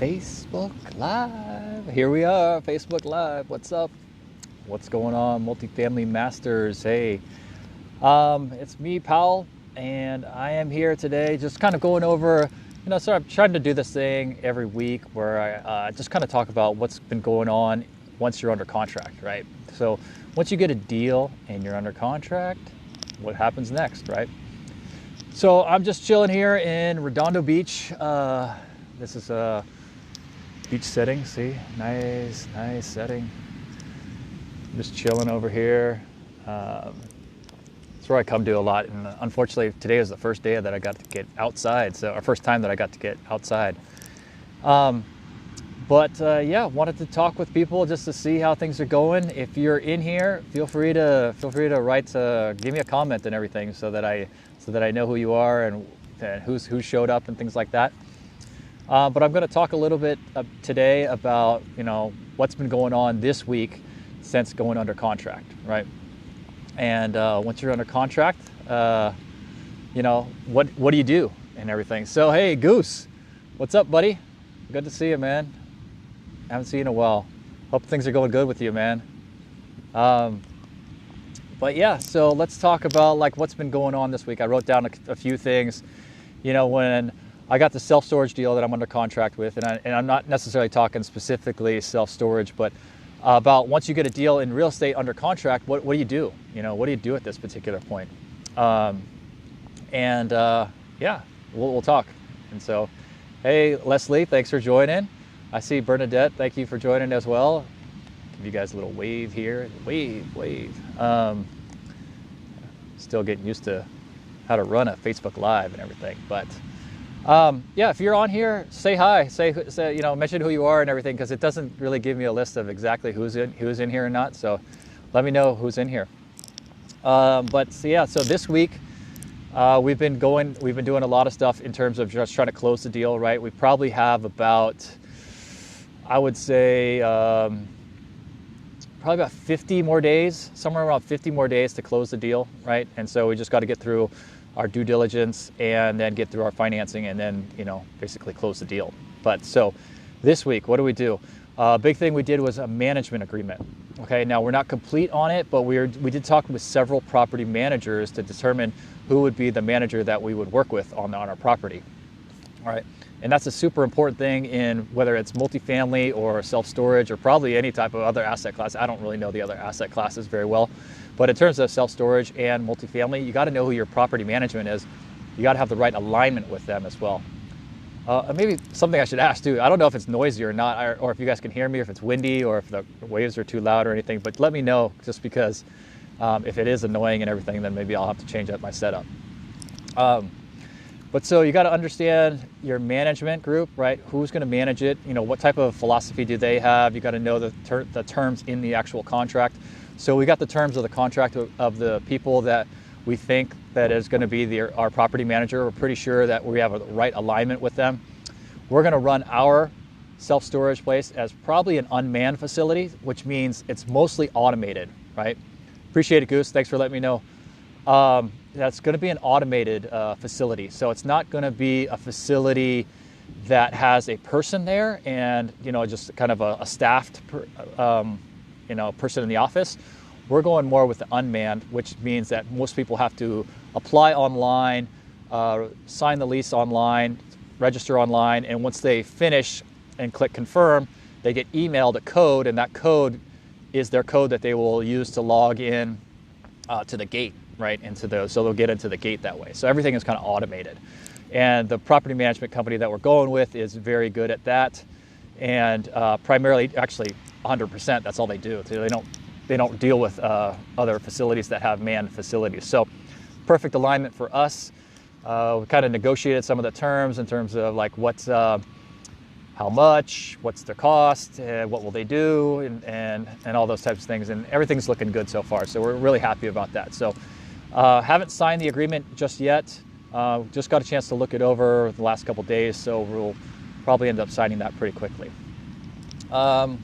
Facebook Live. Here we are, Facebook Live. What's up? What's going on, Multifamily Masters? Hey, it's me, Powell, and I am here today just kind of going over, so I'm trying to do this thing every week where I just kind of talk about what's been going on once you're under contract, right? So once you get a deal and you're under contract, what happens next, right? So I'm just chilling here in Redondo Beach. This is a beach setting, see? Nice setting. I'm just chilling over here. It's where I come to a lot, and unfortunately today was the first day that I got to get outside, so our first time that I got to get outside. Yeah, wanted to talk with people just to see how things are going. If you're in here, feel free to write, give me a comment and everything, so that I know who you are and who showed up and things like that. But I'm going to talk a little bit today about what's been going on this week since going under contract, right? And once you're under contract, what do you do and everything. So hey, Goose, what's up, buddy? Good to see you, man. Haven't seen you in a while. Hope things are going good with you, man. But yeah, so let's talk about what's been going on this week. I wrote down a few things. When I got the self-storage deal that I'm under contract with, and I'm not necessarily talking specifically self-storage, but about once you get a deal in real estate under contract, what do you do? What do you do at this particular point? Yeah, we'll talk. And so, hey, Leslie, thanks for joining. I see Bernadette, thank you for joining as well. Give you guys a little wave here. Wave. Still getting used to how to run a Facebook Live and everything. But yeah, if you're on here, say hi. Say mention who you are and everything, because it doesn't really give me a list of exactly who's in here or not. So let me know who's in here. So this week we've been doing a lot of stuff in terms of just trying to close the deal. Right, we probably have about, I would say, probably about 50 more days, somewhere around 50 more days to close the deal, right? And so we just got to get through our due diligence and then get through our financing and then, basically close the deal. But so this week, what do we do? Big thing we did was a management agreement. Okay, now we're not complete on it, but we did talk with several property managers to determine who would be the manager that we would work with on our property. All right. And that's a super important thing in whether it's multifamily or self-storage or probably any type of other asset class. I don't really know the other asset classes very well. But in terms of self-storage and multifamily, you got to know who your property management is. You got to have the right alignment with them as well. Maybe something I should ask too. I don't know if it's noisy or not, or if you guys can hear me, or if it's windy, or if the waves are too loud or anything. But let me know, just because if it is annoying and everything, then maybe I'll have to change up my setup. But so you got to understand your management group, right? Who's going to manage it? What type of philosophy do they have? You got to know the terms in the actual contract. So we got the terms of the contract of the people that we think that is going to be our property manager. We're pretty sure that we have a right alignment with them. We're going to run our self-storage place as probably an unmanned facility, which means it's mostly automated, right? Appreciate it, Goose. Thanks for letting me know. That's going to be an automated facility. So it's not going to be a facility that has a person there and, just kind of a staffed person in the office. We're going more with the unmanned, which means that most people have to apply online, sign the lease online, register online, and once they finish and click confirm, they get emailed a code, and that code is their code that they will use to log in to the gate, right? So they'll get into the gate that way. So everything is kind of automated. And the property management company that we're going with is very good at that. And primarily, actually 100%, that's all they do. They don't deal with other facilities that have manned facilities. So perfect alignment for us. We kind of negotiated some of the terms in terms of what's how much, what's the cost, what will they do, and all those types of things. And everything's looking good so far. So we're really happy about that. So haven't signed the agreement just yet. Just got a chance to look it over the last couple days. So we'll probably end up signing that pretty quickly. A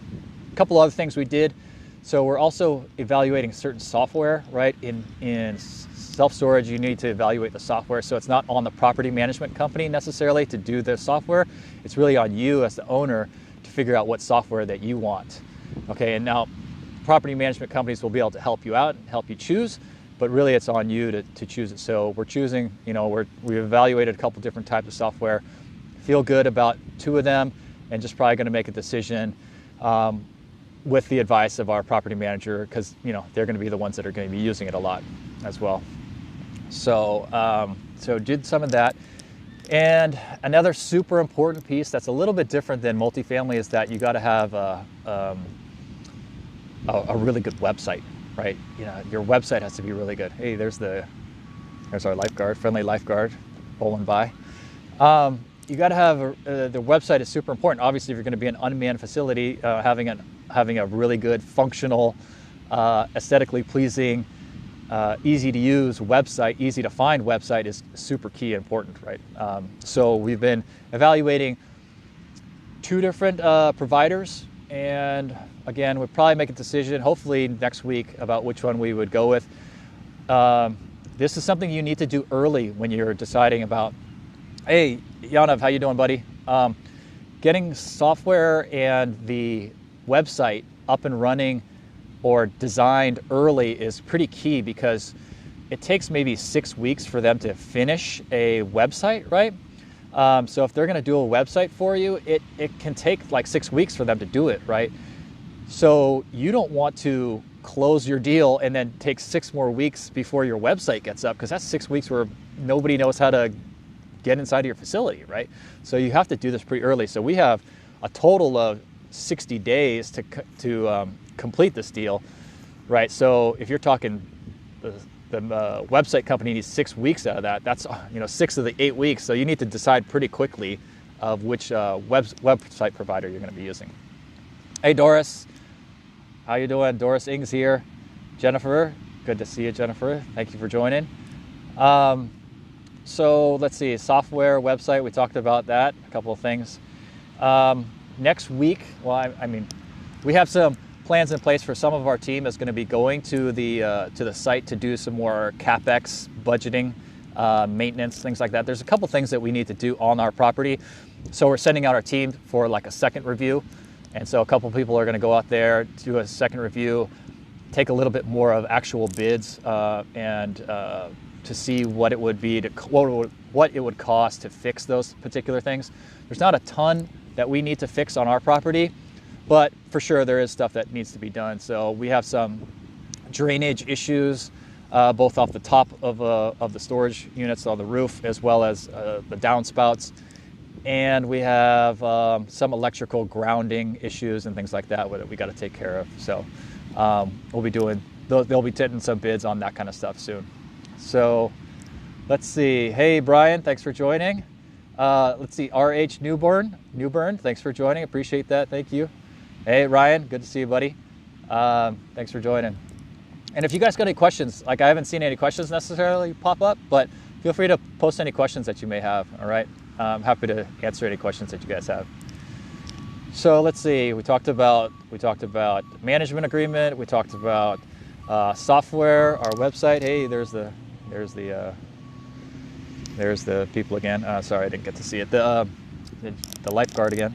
couple other things we did. So we're also evaluating certain software, right, in self-storage, you need to evaluate the software. So it's not on the property management company necessarily to do the software. It's really on you as the owner to figure out what software that you want. Okay, and now property management companies will be able to help you out and help you choose, but really it's on you to choose it. So we're choosing, we've evaluated a couple different types of software, feel good about 2 of them, and just probably going to make a decision with the advice of our property manager, because they're going to be the ones that are going to be using it a lot as well. So did some of that. And another super important piece that's a little bit different than multifamily is that you got to have a really good website, right? Your website has to be really good. Hey, there's our lifeguard, friendly lifeguard, bowling by. You got to have the website is super important. Obviously, if you're going to be an unmanned facility, having a really good, functional, aesthetically pleasing, easy to use website, easy to find website is super key and important, right? So we've been evaluating 2 different providers, and again, we'll probably make a decision hopefully next week about which one we would go with. This is something you need to do early when you're deciding about, hey, Yanav, how you doing, buddy? Getting software and the website up and running or designed early is pretty key, because it takes maybe 6 weeks for them to finish a website, right? So if they're going to do a website for you, it can take like 6 weeks for them to do it, right? So you don't want to close your deal and then take 6 more weeks before your website gets up, because that's 6 weeks where nobody knows how to get inside of your facility, right? So you have to do this pretty early. So we have a total of 60 days to complete this deal, right? So if you're talking the website company needs 6 weeks out of that, that's 6 of the 8 weeks. So you need to decide pretty quickly of which website provider you're going to be using. Hey, Doris, how you doing? Doris Ings here. Jennifer, good to see you, Jennifer. Thank you for joining. So let's see, software, website, we talked about that, a couple of things. Next week, well, we have some plans in place for some of our team that's going to be going to the site to do some more CapEx budgeting, maintenance, things like that. There's a couple things that we need to do on our property. So we're sending out our team for like a second review. And so a couple people are going to go out there, do a second review, take a little bit more of actual bids, and to see what it would be, what it would cost to fix those particular things. There's not a ton that we need to fix on our property, but for sure there is stuff that needs to be done. So we have some drainage issues, both off the top of the storage units on the roof, as well as the downspouts. And we have some electrical grounding issues and things like that we got to take care of. So we'll be doing, they'll be taking some bids on that kind of stuff soon. So let's see. Hey, Brian, thanks for joining. Let's see. RH Newburn, thanks for joining. Appreciate that. Thank you. Hey, Ryan, good to see you, buddy. Thanks for joining. And if you guys got any questions, like I haven't seen any questions necessarily pop up, but feel free to post any questions that you may have. All right. I'm happy to answer any questions that you guys have. So let's see. We talked about management agreement. We talked about software, our website. Hey, there's the people again. Sorry, I didn't get to see it. The lifeguard again.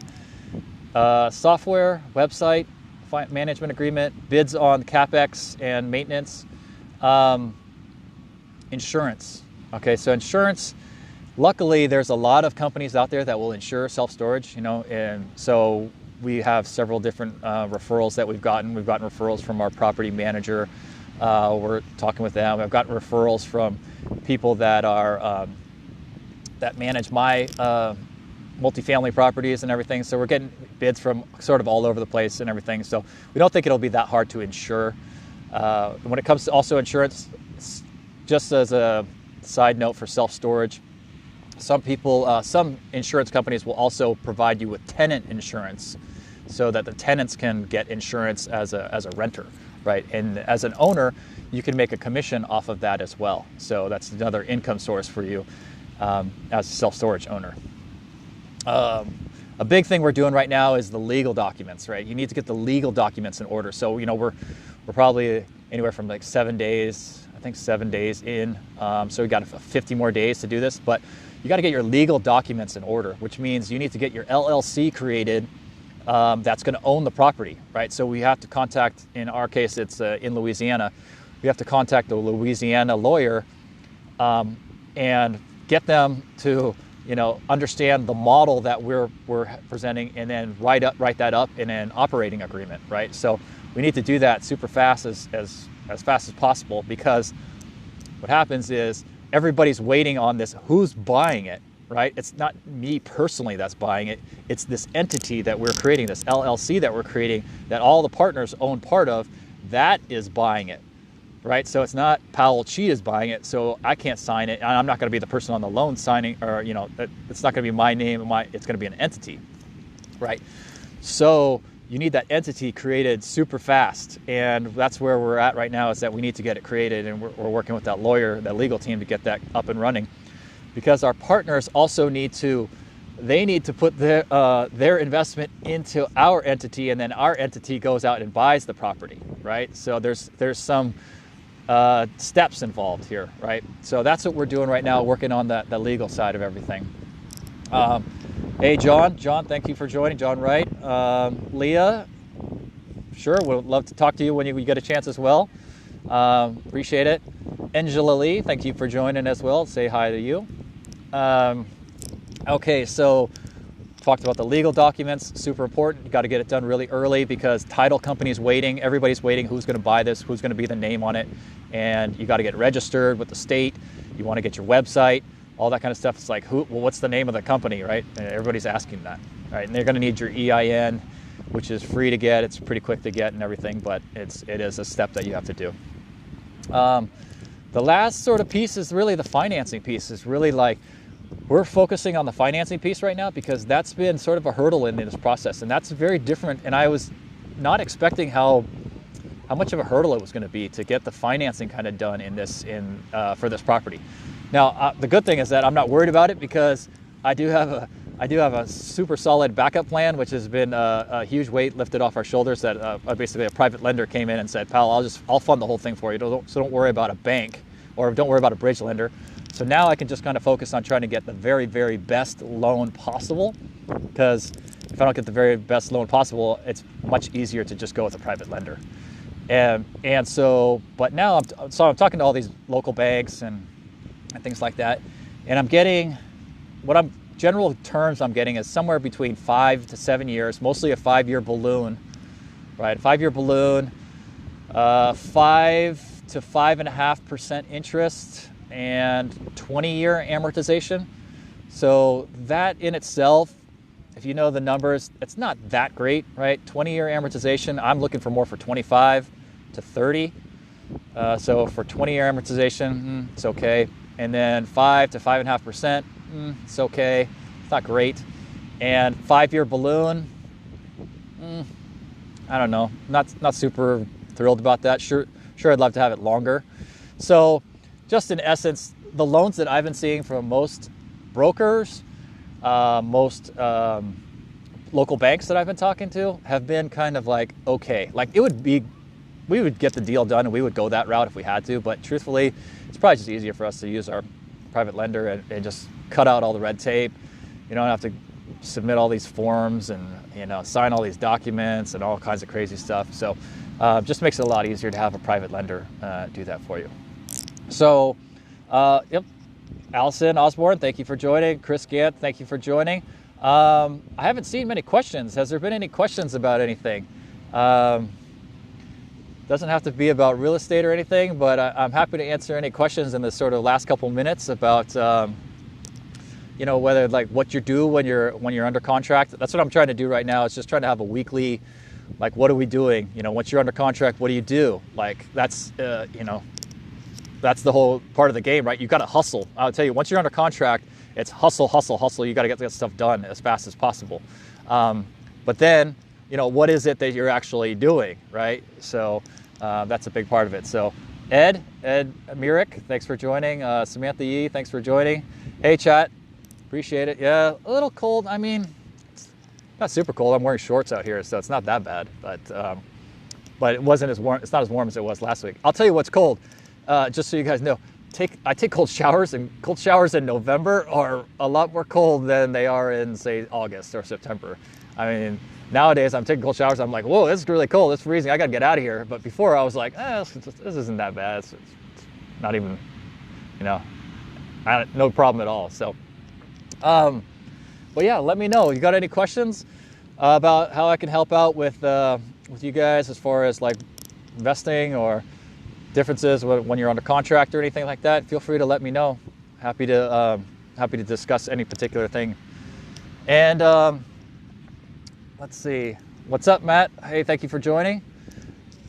Software, website, management agreement, bids on CapEx and maintenance, insurance. Okay, so insurance. Luckily, there's a lot of companies out there that will insure self-storage, and so we have several different referrals that we've gotten. We've gotten referrals from our property manager. We're talking with them. I've gotten referrals from people that are that manage my multifamily properties and everything. So we're getting bids from sort of all over the place and everything. So we don't think it'll be that hard to insure. When it comes to also insurance, just as a side note for self-storage, some insurance companies will also provide you with tenant insurance so that the tenants can get insurance as a renter, right? And as an owner, you can make a commission off of that as well. So that's another income source for you as a self-storage owner. A big thing we're doing right now is the legal documents, right? You need to get the legal documents in order. So, we're probably anywhere from like 7 days, I think 7 days in. So we got 50 more days to do this, but you got to get your legal documents in order, which means you need to get your LLC created that's going to own the property, right? So we have to contact, in our case, it's in Louisiana, we have to contact the Louisiana lawyer and get them to, understand the model that we're presenting, and then write that up in an operating agreement, right? So we need to do that super fast, as fast as possible, because what happens is everybody's waiting on this. Who's buying it, right? It's not me personally that's buying it. It's this entity that we're creating, this LLC that we're creating, that all the partners own part of, that is buying it, right? So it's not Powell Chi is buying it, so I can't sign it. I'm not going to be the person on the loan signing, or, it's not going to be my name. It's going to be an entity, right? So you need that entity created super fast, and that's where we're at right now, is that we need to get it created, and we're working with that lawyer, that legal team, to get that up and running, because our partners also need to put their investment into our entity, and then our entity goes out and buys the property, right? So there's some steps involved here, right? So that's what we're doing right now, working on the legal side of everything. Hey, John, thank you for joining. John Wright. Leah, sure, we'd love to talk to you when you get a chance as well. Appreciate it. Angela Lee, thank you for joining as well. Say hi to you. Okay, so talked about the legal documents, super important. You got to get it done really early, because title company's waiting. Everybody's waiting. Who's going to buy this? Who's going to be the name on it? And you got to get registered with the state. You want to get your website, all that kind of stuff. It's like, what's the name of the company, right? And everybody's asking that, right? And they're going to need your EIN, which is free to get. It's pretty quick to get and everything, but it is a step that you have to do. The last sort of piece is really the financing piece. Is really like, we're focusing on the financing piece right now, because that's been sort of a hurdle in this process, and that's very different. And I was not expecting how much of a hurdle it was going to be to get the financing kind of done for this property. Now, the good thing is that I'm not worried about it, because I do have a super solid backup plan, which has been a huge weight lifted off our shoulders. That basically a private lender came in and said, "Pal, I'll fund the whole thing for you. So don't worry about a bank, or don't worry about a bridge lender." So now I can just kind of focus on trying to get the very, very best loan possible, because if I don't get the very best loan possible, it's much easier to just go with a private lender. And so, but now I'm talking to all these local banks and things like that, and I'm getting general terms I'm getting is somewhere between 5 to 7 years, mostly a 5-year balloon, right? 5-year balloon, 5 to 5.5% interest, and 20-year amortization. So that in itself, if you know the numbers, it's not that great, right? 20-year amortization, I'm looking for more for 25 to 30. So for 20-year amortization, it's okay. And then 5 to 5.5%, it's okay. It's not great. And 5-year balloon, I don't know. Not super thrilled about that. Sure, I'd love to have it longer. So just in essence, the loans that I've been seeing from most brokers, most local banks that I've been talking to, have been kind of like, okay, like we would get the deal done and we would go that route if we had to, but truthfully, it's probably just easier for us to use our private lender and just cut out all the red tape. You don't have to submit all these forms and sign all these documents and all kinds of crazy stuff. So just makes it a lot easier to have a private lender do that for you. So, yep, Allison Osborne, thank you for joining. Chris Gant, thank you for joining. I haven't seen many questions. Has there been any questions about anything? Doesn't have to be about real estate or anything, but I'm happy to answer any questions in the sort of last couple minutes about, whether like what you do when you're under contract. That's what I'm trying to do right now. Is just trying to have a weekly, like, what are we doing? Once you're under contract, what do you do? Like that's the whole part of the game, right? You got to hustle. I'll tell you, once you're under contract, it's hustle, hustle, hustle. You got to get that stuff done as fast as possible. But then, what is it that you're actually doing, right? So that's a big part of it. So Ed Mirik, thanks for joining. Samantha Yee, thanks for joining. Hey, chat. Appreciate it. Yeah, a little cold. I mean, it's not super cold. I'm wearing shorts out here, so it's not that bad. But it wasn't as warm. It's not as warm as it was last week. I'll tell you what's cold. just so you guys know, I take cold showers, and cold showers in November are a lot more cold than they are in, say, August or September. I mean, nowadays I'm taking cold showers, I'm like, whoa, this is really cold, it's freezing, I gotta get out of here. But before I was like, this isn't that bad. It's not even, no problem at all. So, but yeah, let me know. You got any questions about how I can help out with you guys as far as like investing or differences when you're under contract or anything like that? Feel free to let me know. Happy to discuss any particular thing. And let's see, what's up, Matt? Hey, thank you for joining.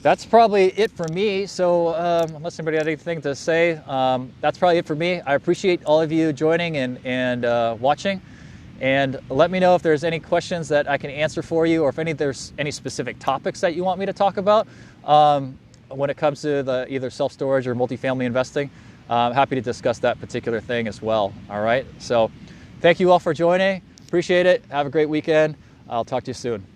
That's probably it for me. So unless anybody had anything to say, that's probably it for me. I appreciate all of you joining and watching. And let me know if there's any questions that I can answer for you, or if there's any specific topics that you want me to talk about. When it comes to either self-storage or multifamily investing, I'm happy to discuss that particular thing as well. All right. So thank you all for joining. Appreciate it. Have a great weekend. I'll talk to you soon.